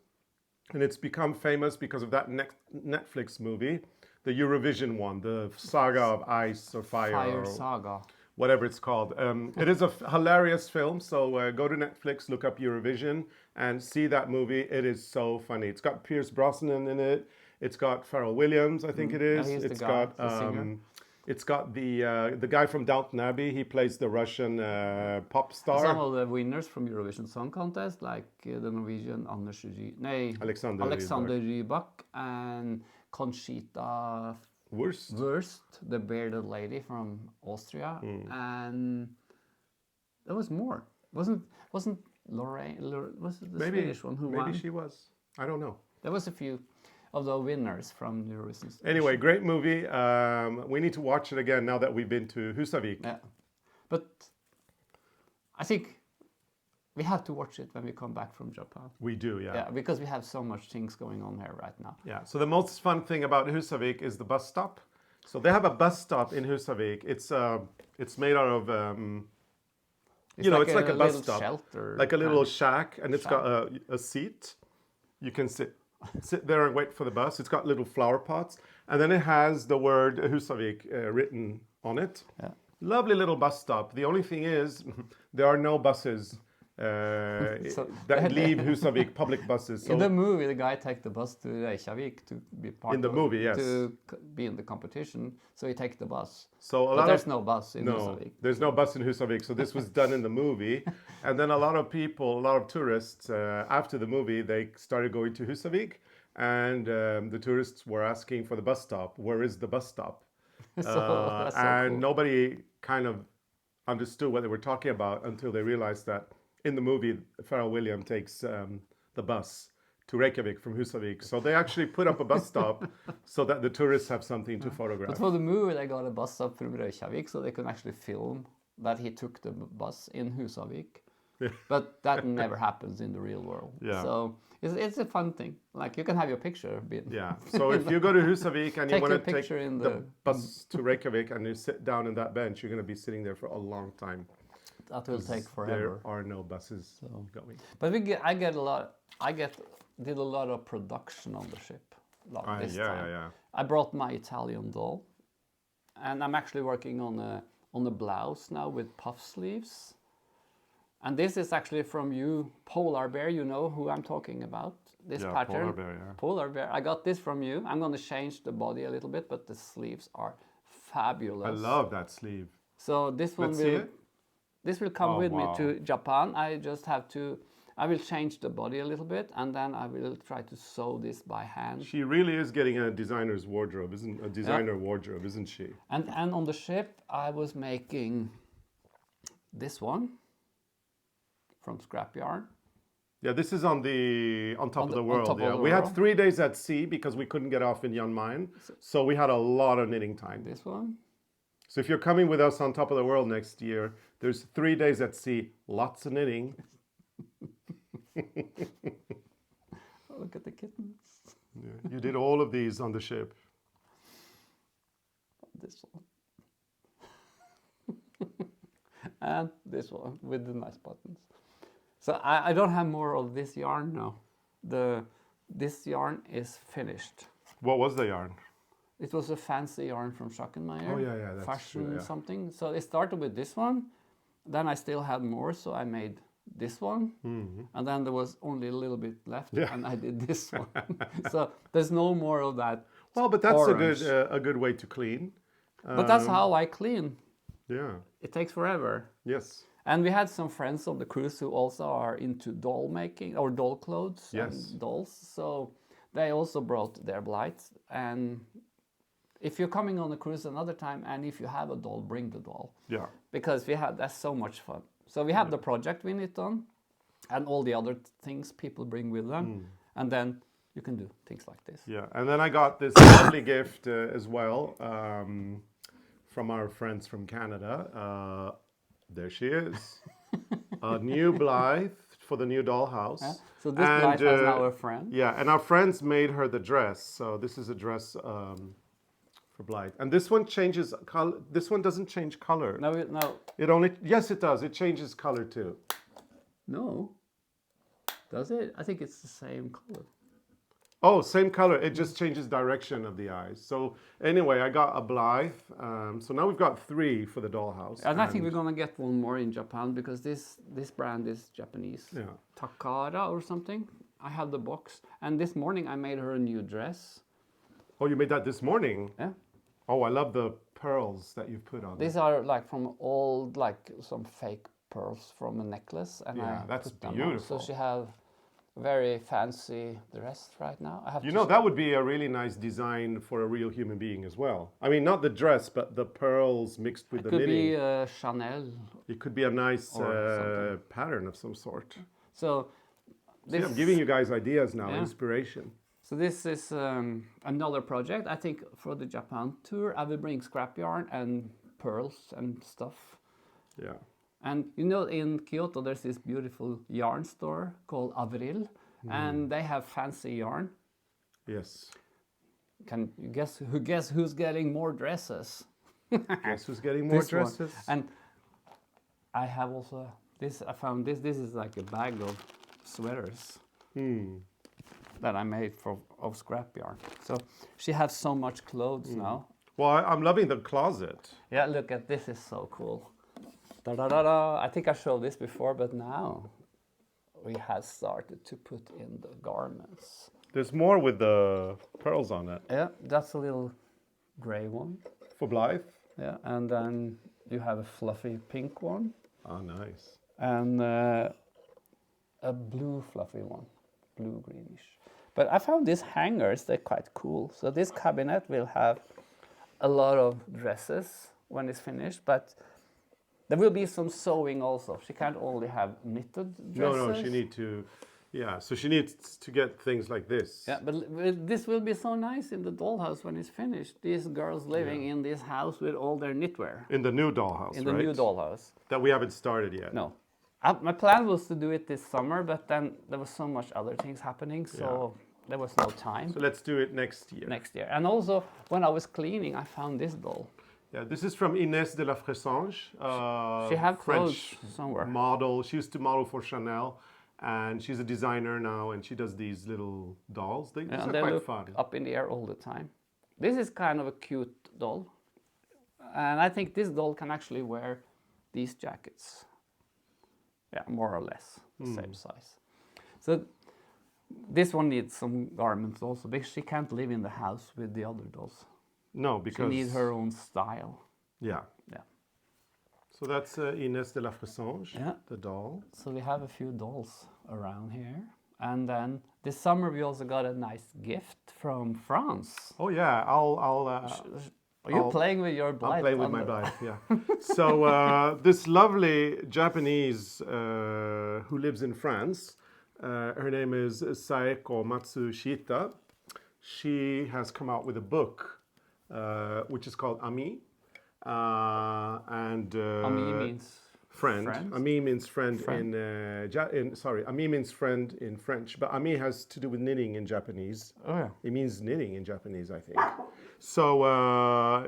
and it's become famous because of that Netflix movie, the Eurovision one, the Saga of Ice or Fire. Fire Saga. Whatever it's called. It is a hilarious film, so go to Netflix, look up Eurovision, and see that movie. It is so funny. It's got Pierce Brosnan in it. It's got Pharrell Williams, I think it is. It's got the guy from Downton Abbey. He plays the Russian pop star. Some of the winners from Eurovision Song Contest, like the Norwegian Alexander Rybak and Conchita Wurst, the bearded lady from Austria, and there was more. Wasn't Lorraine? Was it the Swedish one who won? Maybe she was. I don't know. There was a few of the winners from Eurovision. Anyway, great movie. We need to watch it again now that we've been to Husavik. Yeah, but I think we have to watch it when we come back from Japan. We do, yeah. Yeah, because we have so much things going on here right now. Yeah, so the most fun thing about Husavik is the bus stop. So they have a bus stop in Husavik. It's made out of, it's like a bus stop. Shelter, like a little shack, and it's got a seat. You can sit there and wait for the bus. It's got little flower pots, and then it has the word Husavik written on it. Yeah. Lovely little bus stop. The only thing is, there are no buses that leave Husavik, public buses. So in the movie, the guy takes the bus to Reykjavik to be part to be in the competition. So he takes the bus. But there's no bus in Husavik. There's no bus in Husavik. So this was done in the movie, and then a lot of tourists after the movie, they started going to Husavik, and the tourists were asking for the bus stop. Where is the bus stop? That's so and cool. Nobody kind of understood what they were talking about until they realized that in the movie, Pharrell Williams takes the bus to Reykjavik from Husavik. So they actually put up a bus stop so that the tourists have something to photograph. But for the movie, they got a bus stop from Reykjavik so they could actually film that he took the bus in Husavik. But that never happens in the real world. Yeah. So it's a fun thing. Like you can have your picture. Yeah. So if you go to Husavik and you want to take in the bus to Reykjavik and you sit down in that bench, you're going to be sitting there for a long time. That will take forever. There are no buses going. But did a lot of production on the ship this time. Yeah. I brought my Italian doll, and I'm actually working on a blouse now with puff sleeves. And this is actually from you, Polar Bear. You know who I'm talking about. This pattern. Polar Bear. Yeah. Polar Bear. I got this from you. I'm going to change the body a little bit, but the sleeves are fabulous. I love that sleeve. So this one will come with me to Japan. I just have to. I will change the body a little bit, and then I will try to sew this by hand. She really is getting a designer's wardrobe, wardrobe, isn't she? And on the ship, I was making this one from scrap yarn. Yeah, this is on top of the world. We had 3 days at sea because we couldn't get off in Jan Mayen, so we had a lot of knitting time. This one. So if you're coming with us on top of the world next year, there's 3 days at sea, lots of knitting. Oh, look at the kittens. Yeah, you did all of these on the ship. This one. And this one with the nice buttons. So I don't have more of this yarn now. This yarn is finished. What was the yarn? It was a fancy yarn from Schackenmeier. Oh yeah, that's fashion true, yeah. something. So it started with this one. Then I still had more, so I made this one. Mm-hmm. And then there was only a little bit left, and I did this one. So there's no more of that. Well, but that's orange. a good way to clean. But that's how I clean. Yeah. It takes forever. Yes. And we had some friends on the cruise who also are into doll making or doll clothes and dolls. So they also brought their blights. And if you're coming on a cruise another time and if you have a doll, bring the doll. Yeah. Because that's so much fun. So we have the project we knit on and all the other things people bring with them. And then you can do things like this. Yeah. And then I got this lovely gift as well from our friends from Canada. There she is. A new Blythe for the new dollhouse. Yeah. So this Blythe has now a friend. Yeah, and our friends made her the dress. So this is a dress for Blythe. And this one changes color. This one doesn't change color. No. Yes, it does. It changes color too. No. Does it? I think it's the same color. Oh, same color. It just changes direction of the eyes. So anyway, I got a Blythe. So now we've got 3 for the dollhouse. And I think we're going to get one more in Japan because this brand is Japanese. Yeah. Takara or something. I have the box. And this morning I made her a new dress. Oh, you made that this morning? Yeah. Oh, I love the pearls that you've put on. These are like from old, like some fake pearls from a necklace. And that's put them beautiful. on. So she have very fancy dress right now. That would be a really nice design for a real human being as well. I mean, not the dress, but the pearls mixed with the knitting. It could be Chanel. It could be a nice pattern of some sort. So I'm giving you guys ideas now, inspiration. So this is another project. I think for the Japan tour, I will bring scrap yarn and pearls and stuff. Yeah. And in Kyoto, there's this beautiful yarn store called Avril, and they have fancy yarn. Yes. Can you guess who's getting more dresses? Guess who's getting more dresses? And I have also this. I found this. This is like a bag of sweaters that I made of scrap yarn. So she has so much clothes now. Well, I'm loving the closet. Yeah, look at this. Is so cool. Da-da-da-da. I think I showed this before, but now we have started to put in the garments. There's more with the pearls on it. Yeah, that's a little gray one. For Blythe? Yeah, and then you have a fluffy pink one. Oh, nice. And a blue fluffy one, blue-greenish. But I found these hangers, they're quite cool. So this cabinet will have a lot of dresses when it's finished, but there will be some sewing also. She can't only have knitted dresses. No, she needs to, so she needs to get things like this. Yeah, but this will be so nice in the dollhouse when it's finished. These girls living in this house with all their knitwear. In the new dollhouse, In the new dollhouse. That we haven't started yet. No. My plan was to do it this summer, but then there was so much other things happening, so there was no time. So let's do it next year. Next year. And also, when I was cleaning, I found this doll. Yeah, this is from Inès de la Fressange. She have French clothes somewhere. model. She used to model for Chanel, and she's a designer now, and she does these little dolls. These are They quite look fun. up in the air all the time. This is kind of a cute doll. And I think this doll can actually wear these jackets. Yeah, more or less the same size. So this one needs some garments also, because she can't live in the house with the other dolls. No, because She needs her own style. Yeah. Yeah. So that's Inès de la Fressange, Yeah. the doll. So we have a few dolls around here. And then this summer we also got a nice gift from France. Oh yeah, Are you playing with your blight? I'm playing with my blight, yeah. So this lovely Japanese who lives in France, her name is Saeko Matsushita. She has come out with a book which is called Ami. Ami means friend. friends? Ami means friend, Ami means friend in French, but Ami has to do with knitting in Japanese. Oh yeah. It means knitting in Japanese, I think. So,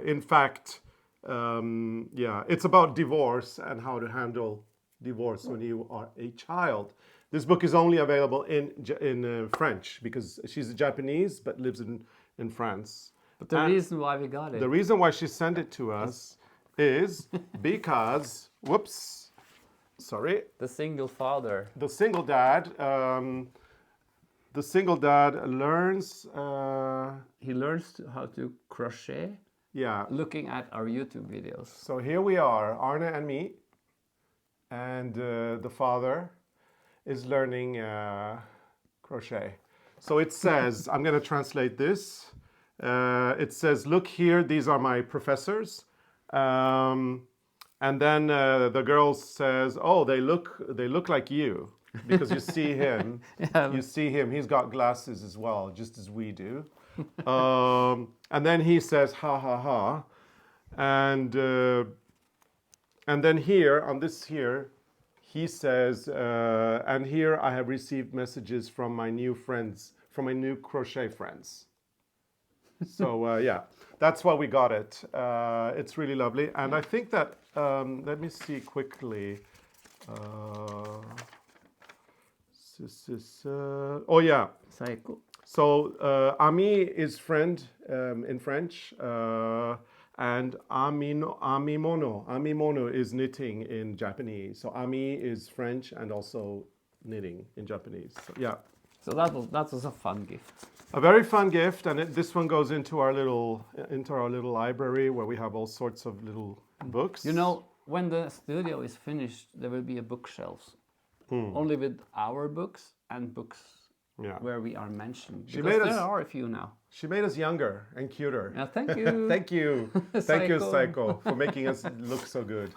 in fact, yeah, it's about divorce and how to handle divorce when you are a child. This book is only available in French because she's a Japanese but lives in France. But the reason why we got it. The reason why she sent it to us is because, whoops, sorry. The single father. The single dad. The single dad learns. He learns how to crochet. Yeah. Looking at our YouTube videos. So here we are, Arne and me, and the father is learning crochet. So it says, I'm going to translate this. It says, look here, these are my professors. And then the girl says, oh, they look like you. Because you see him, he's got glasses as well, just as we do. And then he says, ha, ha, ha. And then here, on this here, he says, and here I have received messages from my new friends, from my new crochet friends. So yeah, that's why we got it. It's really lovely. And I think that, let me see quickly. Oh yeah. Saeko. So ami is friend in French, and amimono is knitting in Japanese. So ami is French and also knitting in Japanese. So, yeah. So that was a fun gift. A very fun gift, and this one goes into our little library where we have all sorts of little books. You know, when the studio is finished, there will be a bookshelf. Only with our books and books where we are mentioned. Because there are a few now. She made us younger and cuter. Yeah, thank you. Thank you. Thank you, Saeko, for making us look so good.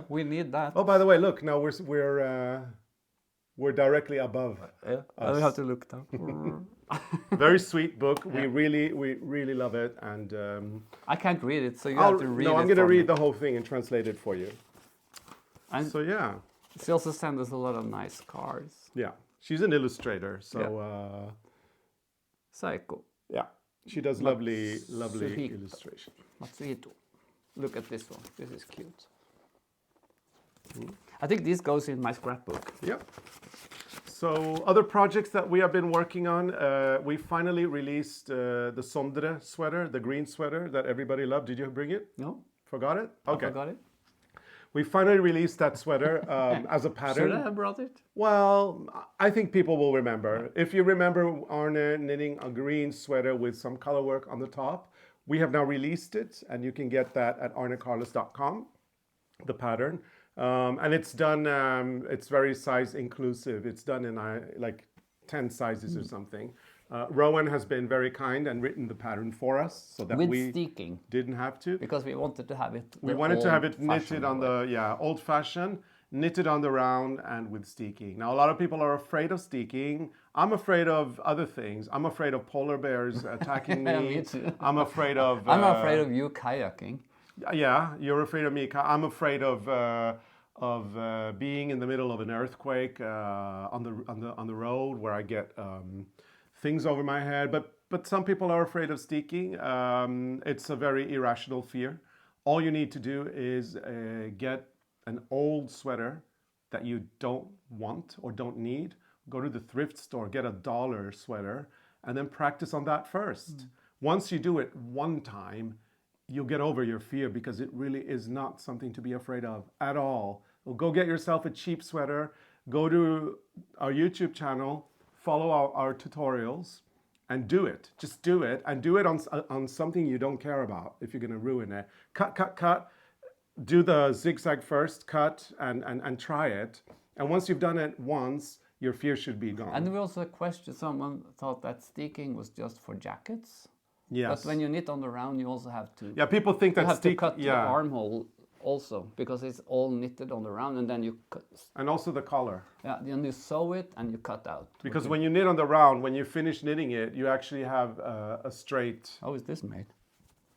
We need that. Oh, by the way, look, now we're directly above. Yeah, I have to look down. Very sweet book. We really love it, and I can't read it, so you have to read it. No, I'm going to read the whole thing and translate it for you. And so yeah. She also sent us a lot of nice cards. Yeah, she's an illustrator, so Saeko. Yeah, she does lovely illustration. Matsuhito. Look at this one. This is cute. I think this goes in my scrapbook. Yeah. So other projects that we have been working on, we finally released the Sondre sweater, the green sweater that everybody loved. Did you bring it? No. Forgot it? Okay. I forgot it. We finally released that sweater as a pattern. Should I have brought it? Well, I think people will remember. If you remember Arne knitting a green sweater with some color work on the top, we have now released it, and you can get that at arnecarlos.com, the pattern. And it's done, it's very size inclusive. It's done in like 10 sizes or something. Rowan has been very kind and written the pattern for us so that we sticking. Didn't have to. Because we wanted to have it. We wanted to have it knitted on the, old fashioned, knitted on the round and with steeking. Now, a lot of people are afraid of steeking. I'm afraid of other things. I'm afraid of polar bears attacking me. Me too. I'm afraid of... I'm afraid of you kayaking. Yeah, you're afraid of me. I'm afraid of being in the middle of an earthquake on the road where I get things over my head. But some people are afraid of steeking. It's a very irrational fear. all you need to do is get an old sweater that you don't want or don't need. Go to the thrift store, get a $1 sweater, and then practice on that first. Once you do it one time, you'll get over your fear, because it really is not something to be afraid of at all. Well, go get yourself a cheap sweater, go to our YouTube channel, follow our tutorials, and do it. Just do it, and do it on something you don't care about if you're gonna ruin it. Cut. Do the zigzag first, cut, and try it. And once you've done it once, your fear should be gone. And we also questioned, someone thought that sticking was just for jackets. Yes. But when you knit on the round, you also have to. Yeah, people think that you have to cut the armhole also, because it's all knitted on the round, and then you cut. And also the collar. Yeah, then you sew it and you cut out. Because when you knit on the round, when you finish knitting it, you actually have a straight. How is this made?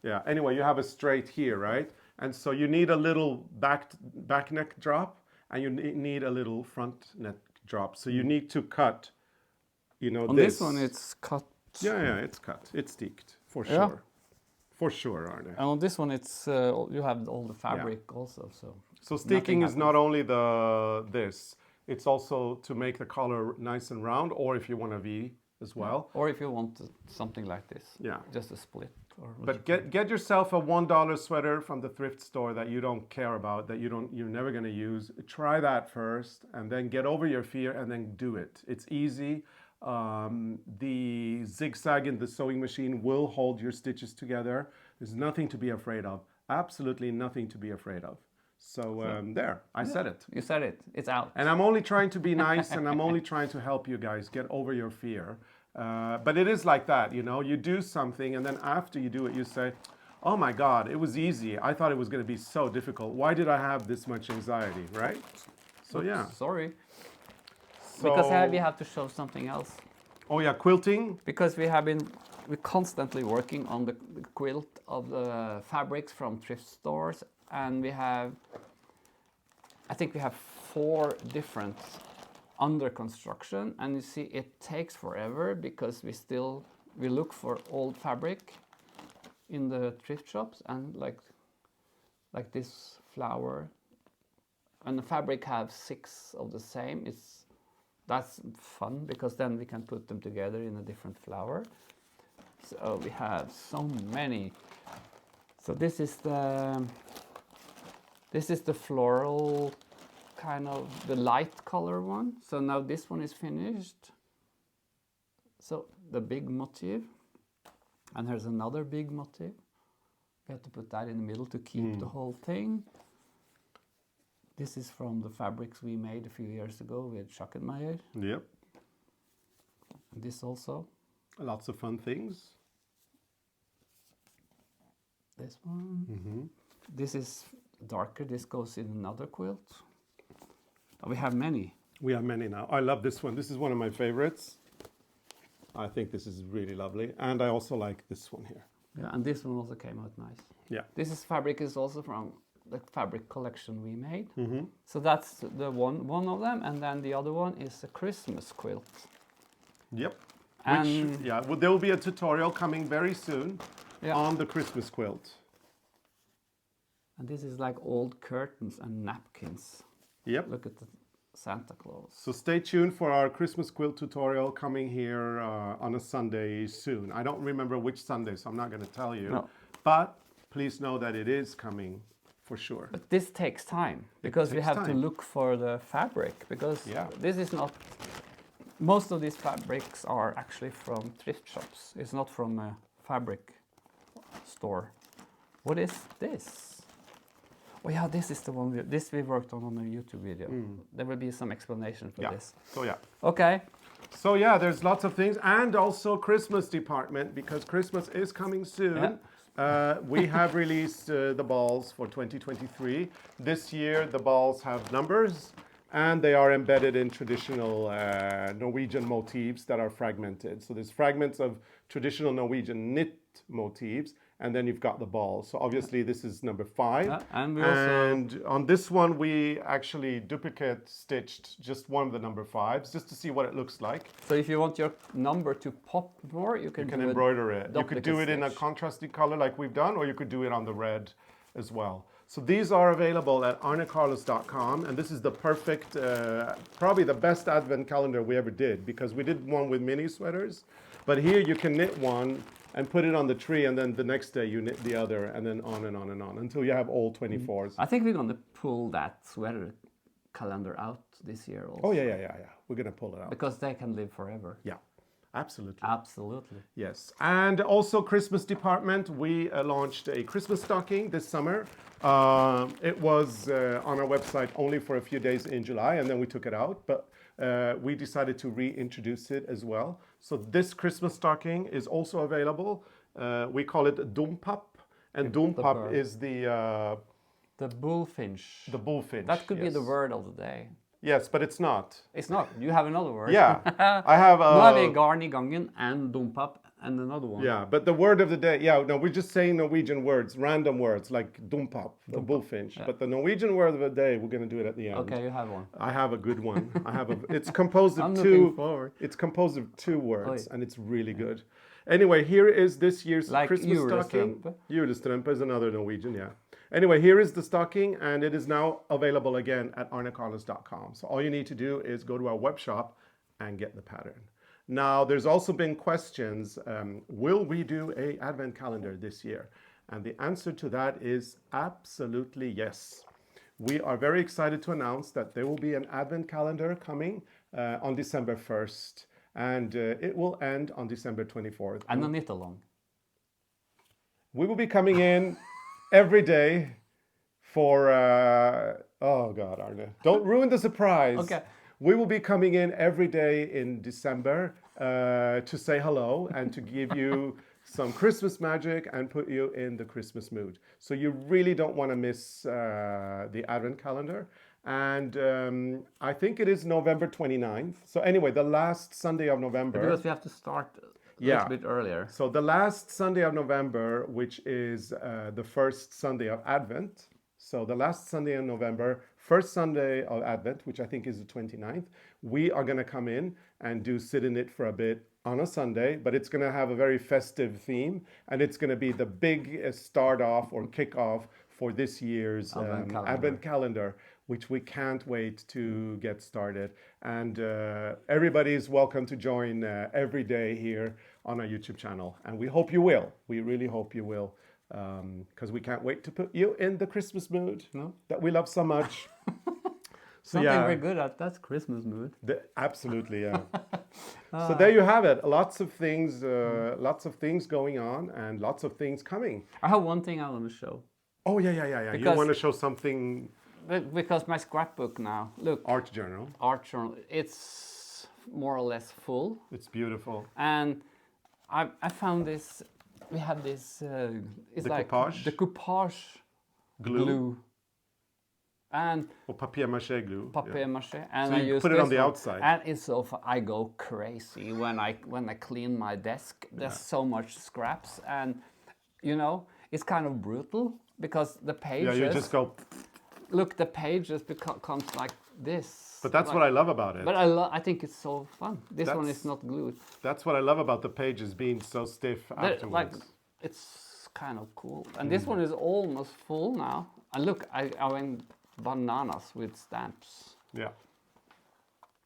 Yeah. Anyway, you have a straight here, right? And so you need a little back neck drop, and you need a little front neck drop. So you need to cut. You know, on this one, it's cut. Yeah, it's cut. It's sticked. For sure. For sure, Arne. And on this one, it's you have all the fabric also. So sticking is not only this, it's also to make the collar nice and round, or if you want a V as well. Or if you want something like this. Yeah. Just a split. But get yourself a $1 sweater from the thrift store that you don't care about, that you're never going to use. Try that first, and then get over your fear, and then do it. It's easy. The zigzag in the sewing machine will hold your stitches together. There's nothing to be afraid of. Absolutely nothing to be afraid of. So there, I said it. You said it. It's out. And I'm only trying to be nice, and I'm only trying to help you guys get over your fear. But it is like that, you know. You do something, and then after you do it, you say, oh my God, it was easy. I thought it was going to be so difficult. Why did I have this much anxiety, right? So yeah. Sorry. So, because we have to show something else. Oh yeah, quilting. Because we're constantly working on the quilt of the fabrics from thrift stores, and I think we have 4 different under construction, and you see it takes forever because we look for old fabric in the thrift shops, and like this flower, and the fabric have 6 of the same. That's fun, because then we can put them together in a different flower. So we have so many. So this is the floral kind of the light color one. So now this one is finished. So the big motif, and here's another big motif. We have to put that in the middle to keep the whole thing. This is from the fabrics we made a few years ago with Schackenmeier. Yep. And this also. Lots of fun things. This one. This is darker. This goes in another quilt. We have many. We have many now. I love this one. This is one of my favorites. I think this is really lovely. And I also like this one here. Yeah, and this one also came out nice. Yeah. This fabric is also from the fabric collection we made. So that's the one of them, and then the other one is a Christmas quilt. Yep. And well, there will be a tutorial coming very soon on the Christmas quilt. And this is like old curtains and napkins. Yep. Look at the Santa Claus. So stay tuned for our Christmas quilt tutorial coming here on a Sunday soon. I don't remember which Sunday, so I'm not going to tell you. No. But please know that it is coming. For sure. But this takes time, because we have to look for the fabric, because this is not, most of these fabrics are actually from thrift shops. It's not from a fabric store. What is this? Oh yeah, this is the one, we worked on a YouTube video. There will be some explanation for this. So yeah. Okay. So yeah, there's lots of things, and also Christmas department, because Christmas is coming soon. Yeah. We have released the balls for 2023. This year the balls have numbers, and they are embedded in traditional Norwegian motifs that are fragmented. So there's fragments of traditional Norwegian knit motifs, and then you've got the balls. So obviously this is number 5. And on this one we actually duplicate stitched just one of the number 5s, just to see what it looks like. So if you want your number to pop more, you can embroider it. You could do it in a contrasty color like we've done, or you could do it on the red as well. So these are available at arnecarlos.com, and this is the perfect, probably the best advent calendar we ever did, because we did one with mini sweaters, but here you can knit one and put it on the tree, and then the next day you knit the other, and then on and on and on until you have all 24s. I think we're going to pull that sweater calendar out this year also. Oh yeah. We're gonna pull it out because they can live forever. Yeah, absolutely. Absolutely. Yes, and also Christmas department. We launched a Christmas stocking this summer. It was on our website only for a few days in July, and then we took it out. But we decided to reintroduce it as well. So this Christmas stocking is also available. We call it Dompap, and Dompap is the bullfinch. The bullfinch. That could be the word of the day. Yes, but it's not. It's not. You have another word. Yeah, I have. Nå har vi garn I gangen and Dompap and another one. Yeah, but the word of the day. Yeah, no, we're just saying Norwegian words, random words like Dompap, the bullfinch. Yeah. But the Norwegian word of the day, we're going to do it at the end. Okay, you have one. I have a good one. It's composed of It's composed of two words, and it's really good. Anyway, here is this year's Christmas stocking. Julestrømpe is another Norwegian, yeah. Anyway, here is the stocking, and it is now available again at arnecarlos.com. So all you need to do is go to our web shop and get the pattern. Now, there's also been questions, will we do a advent calendar this year? And the answer to that is absolutely yes. We are very excited to announce that there will be an advent calendar coming on December 1st, and it will end on December 24th. And a knit along. We will be coming in every day for, oh God, Arne, don't ruin the surprise. Okay. We will be coming in every day in December to say hello and to give you some Christmas magic and put you in the Christmas mood. So you really don't want to miss the Advent calendar. And I think it is November 29th. So anyway, the last Sunday of November. Because we have to start a little bit earlier. So the last Sunday of November, which is the first Sunday of Advent. So the last Sunday in November, first Sunday of Advent, which I think is the 29th, we are going to come in and do Sit in It for a bit on a Sunday, but it's going to have a very festive theme, and it's going to be the big start off or kick off for this year's Advent calendar, which we can't wait to get started. And everybody is welcome to join every day here on our YouTube channel, and we hope you will. We really hope you will. Because we can't wait to put you in the Christmas mood that we love so much. Something we're good at, that's Christmas mood. Absolutely, yeah. So there you have it. Lots of things going on and lots of things coming. I have one thing I want to show. Oh, yeah. You want to show something? Because my scrapbook now, look. Art journal, it's more or less full. It's beautiful. And I found this. We have this, it's like coupage? The coupage glue. And papier-mâché glue. Papier-mâché. And so I you use put it on the outside. And it's so fun. I go crazy when I clean my desk. There's so much scraps, and you know, it's kind of brutal because the pages. Yeah, you just go. Look, the pages becomes like this. But that's what I love about it. But I think it's so fun. This one is not glued. That's what I love about the pages being so stiff afterwards. Like, it's kind of cool. And this one is almost full now. And look, I went bananas with stamps. Yeah.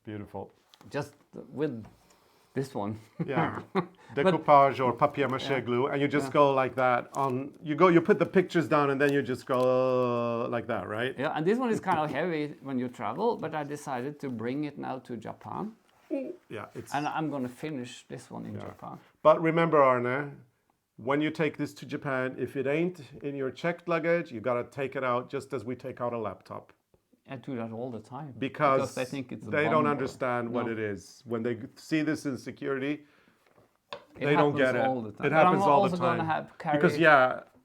Beautiful. Just with this one. Yeah. Decoupage or papier-mâché glue, and you just go like that on. You put the pictures down, and then you just go like that, right? Yeah, and this one is kind of heavy when you travel, but I decided to bring it now to Japan. Yeah, and I'm going to finish this one in Japan. But remember, Arne, when you take this to Japan, if it ain't in your checked luggage, you got to take it out just as we take out a laptop. I do that all the time. Because they think it's they don't understand what it is. When they see this in security, they don't get it. It happens all the time. Because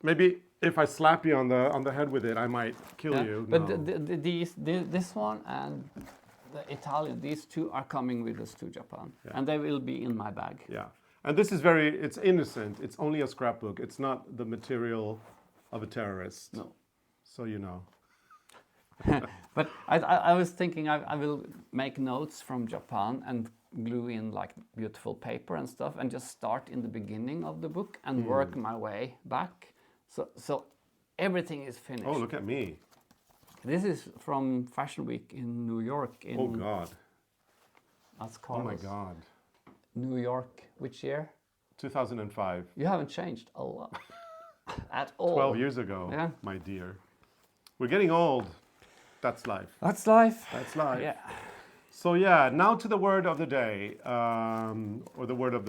maybe if I slap you on the head with it, I might kill you. But this one and the Italian, these two are coming with us to Japan, and they will be in my bag. Yeah, and this is it's innocent. It's only a scrapbook. It's not the material of a terrorist. No. So you know. But I was thinking I will make notes from Japan and glue in like beautiful paper and stuff, and just start in the beginning of the book and work my way back. So Everything is finished. Oh, look at me. This is from Fashion Week in New York. Oh, God. That's Oh, Carlos. my God. New York, which year? 2005. You haven't changed a lot at all. 12 years ago, Yeah. my dear. We're getting old. That's life. That's life. That's life. Yeah. So yeah, now to the word of the day, or the word of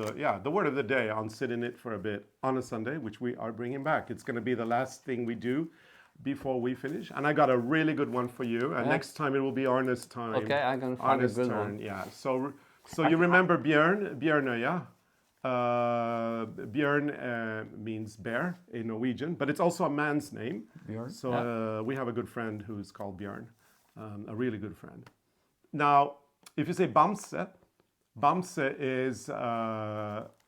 the day on Sit in It for a Bit on a Sunday, which we are bringing back. It's going to be the last thing we do before we finish, and I got a really good one for you. And next time it will be Arne's time. Okay, I'm gonna find Arne's a good turn. one. Yeah. So you remember Bjørn, yeah? Bjørn means bear in Norwegian, but it's also a man's name. Bjørn. So we have a good friend who's called Bjørn, a really good friend. Now, if you say Bamse, Bamse is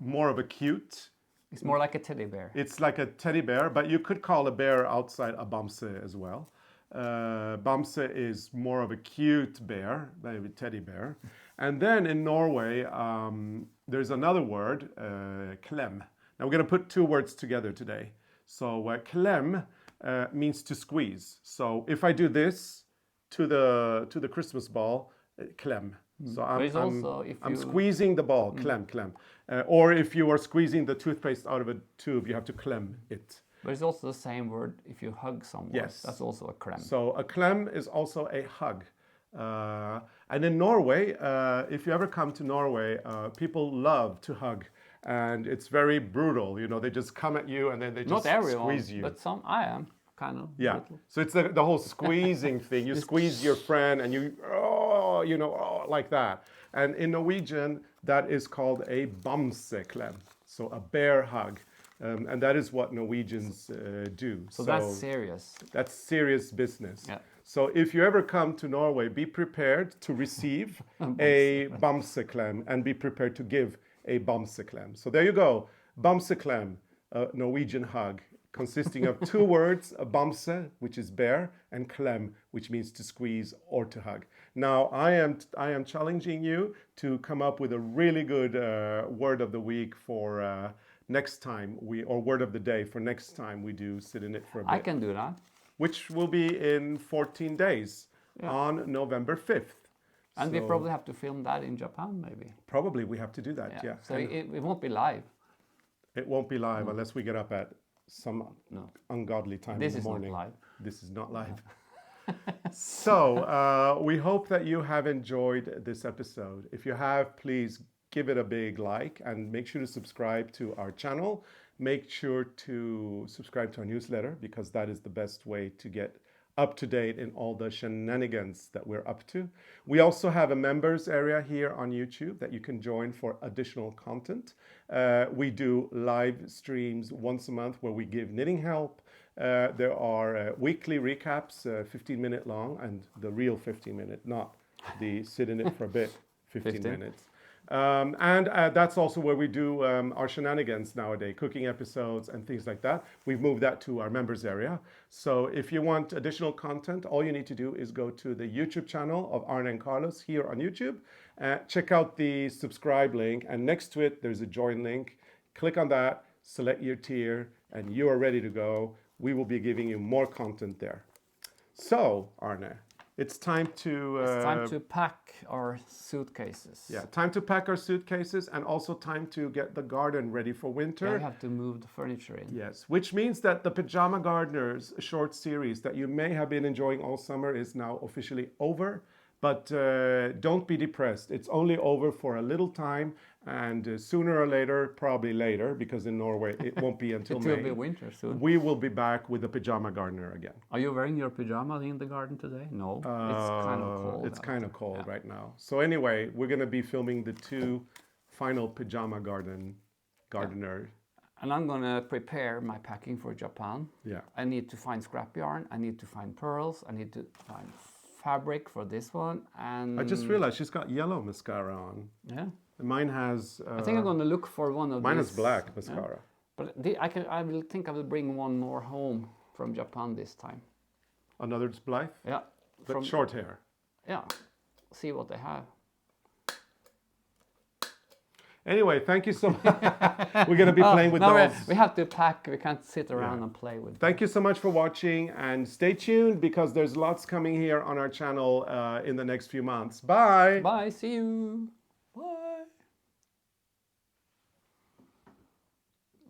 more of a cute. It's more like a teddy bear. It's like a teddy bear, but you could call a bear outside a Bamse as well. Bamse is more of a cute bear, maybe teddy bear. And then in Norway, there's another word, klem. Now we're going to put two words together today. So klem means to squeeze. So if I do this to the Christmas ball, klem. So I'm squeezing the ball, klem, klem. Or if you are squeezing the toothpaste out of a tube, you have to klem it. But it's also the same word if you hug someone. Yes. That's also a klem. So a klem is also a hug. And in Norway, if you ever come to Norway, people love to hug. And it's very brutal. You know, they just come at you and then they just squeeze you. But some, I am kind of. Yeah. Little. So it's the whole squeezing thing. You squeeze your friend and you, like that. And in Norwegian, that is called a bamseklem. So a bear hug. And that is what Norwegians do. So that's serious. That's serious business. Yeah. So if you ever come to Norway, be prepared to receive a bamseklem and be prepared to give a bamseklem. So there you go. Bamseklem, a Norwegian hug, consisting of two words, a bamse, which is bear, and klem, which means to squeeze or to hug. Now, I am challenging you to come up with a really good word of the week for next time word of the day for next time we do Sit in It for a Bit. I can do that. Which will be in 14 days on November 5th. And we probably have to film that in Japan, maybe. Probably we have to do that, yeah. So it won't be live. It won't be live unless we get up at some ungodly time in the morning. This is not live. This is not live. So we hope that you have enjoyed this episode. If you have, please give it a big like and make sure to subscribe to our channel. Make sure to subscribe to our newsletter because that is the best way to get up to date in all the shenanigans that we're up to. We also have a members area here on YouTube that you can join for additional content. We do live streams once a month where we give knitting help. There are weekly recaps, 15-minute long, and the real 15-minute, not the Sit in It for a Bit 15 minutes. And that's also where we do our shenanigans nowadays, cooking episodes and things like that. We've moved that to our members area. So if you want additional content, all you need to do is go to the YouTube channel of Arne and Carlos here on YouTube. Check out the subscribe link, and next to it, there's a join link. Click on that, select your tier, and you are ready to go. We will be giving you more content there. So, Arne, it's time to pack our suitcases. Yeah, time to pack our suitcases and also time to get the garden ready for winter. Yeah, we have to move the furniture in. Yes, which means that the Pajama Gardeners short series that you may have been enjoying all summer is now officially over. But don't be depressed. It's only over for a little time, and sooner or later, probably later, because in Norway it won't be until May. It will be winter soon. We will be back with the Pajama Gardener again. Are you wearing your pajamas in the garden today? No, it's kind of cold. It's kind of cold right now. So anyway, we're going to be filming the two final Pajama Gardener. And I'm going to prepare my packing for Japan. Yeah. I need to find scrap yarn. I need to find pearls. I need to find fabric for this one, and I just realized she's got yellow mascara on. Yeah. Mine has. I think I'm going to look for one of mine these. has black mascara. Yeah. But I will bring one more home from Japan this time. Another Blythe. Yeah. But short hair. Yeah. See what they have. Anyway, thank you so much. We're going to be playing with dolls. We have to pack. We can't sit around and play with. Thank you so much for watching, and stay tuned because there's lots coming here on our channel in the next few months. Bye. Bye. See you.